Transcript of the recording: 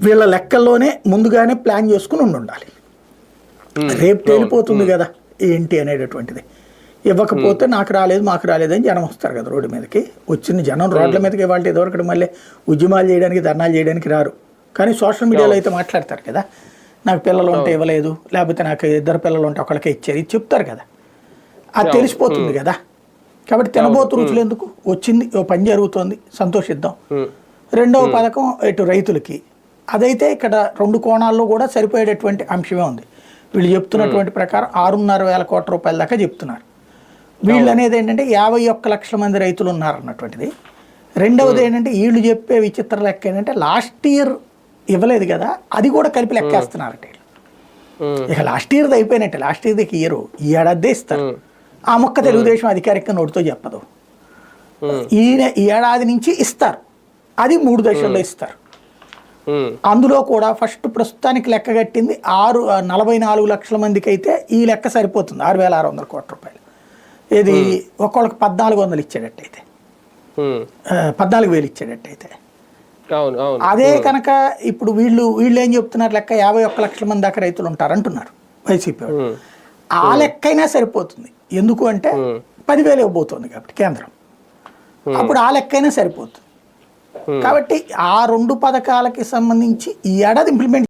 వీళ్ళ లెక్కల్లోనే ముందుగానే ప్లాన్ చేసుకుని ఉండాలి. రేపు తేలిపోతుంది కదా ఏంటి అనేటటువంటిది. ఇవ్వకపోతే నాకు రాలేదు మాకు రాలేదని జనం వస్తారు కదా రోడ్డు మీదకి. వచ్చిన జనం రోడ్ల మీదకి వాళ్ళ ఇదివరకు మళ్ళీ ఉద్యమాలు చేయడానికి ధర్నాలు చేయడానికి రారు, కానీ సోషల్ మీడియాలో అయితే మాట్లాడతారు కదా, నాకు పిల్లలు ఉంటే ఇవ్వలేదు, లేకపోతే నాకు 2 పిల్లలు ఉంటే ఒకళ్ళకే ఇచ్చారు, ఇది చెప్తారు కదా. అది తెలిసిపోతుంది కదా. కాబట్టి తినబోతు రుచులు ఎందుకు, వచ్చింది ఓ పని జరుగుతోంది సంతోషిద్దాం. రెండవ పథకం ఇటు రైతులకి, అదైతే ఇక్కడ 2 కోణాల్లో కూడా సరిపోయేటటువంటి అంశమే ఉంది. వీళ్ళు చెప్తున్నటువంటి ప్రకారం 6,500 కోట్ల రూపాయల దాకా చెప్తున్నారు. వీళ్ళు అనేది ఏంటంటే 51 లక్షల మంది రైతులు ఉన్నారన్నటువంటిది. రెండవది ఏంటంటే వీళ్ళు చెప్పే విచిత్ర లెక్క ఏంటంటే లాస్ట్ ఇయర్ ఇవ్వలేదు కదా, అది కూడా కలిపి లెక్కేస్తున్నారట. ఇక లాస్ట్ ఇయర్ది అయిపోయినట్టే, లాస్ట్ ఇయర్కి ఇయర్ ఈ ఏడాదే ఇస్తారు. ఆ మొక్క తెలుగుదేశం అధికారిక నోటితో చెప్పదు. ఈ ఏడాది నుంచి ఇస్తారు, అది 3 దశల్లో ఇస్తారు. అందులో కూడా ఫస్ట్ ప్రస్తుతానికి లెక్క కట్టింది 44 లక్షల మందికి అయితే ఈ లెక్క సరిపోతుంది, 6,600 కోట్ల రూపాయలు. ఇది ఒక్కొక్కరికి 1,400 ఇచ్చేటట్టయితే, 14,000 ఇచ్చేటట్టయితే. అదే కనుక ఇప్పుడు వీళ్ళు ఏం చెప్తున్నారు, లెక్క 51 లక్షల మంది దాకా రైతులు ఉంటారంటున్నారు వైసీపీ వాళ్ళు. ఆ లెక్క అయినా సరిపోతుంది, ఎందుకు అంటే 10,000 ఇవ్వబోతోంది కాబట్టి కేంద్రం, అప్పుడు ఆ లెక్క అయినా సరిపోతుంది. కాబట్టి ఆ 2 పథకాలకి సంబంధించి ఈ ఏడాది ఇంప్లిమెంట్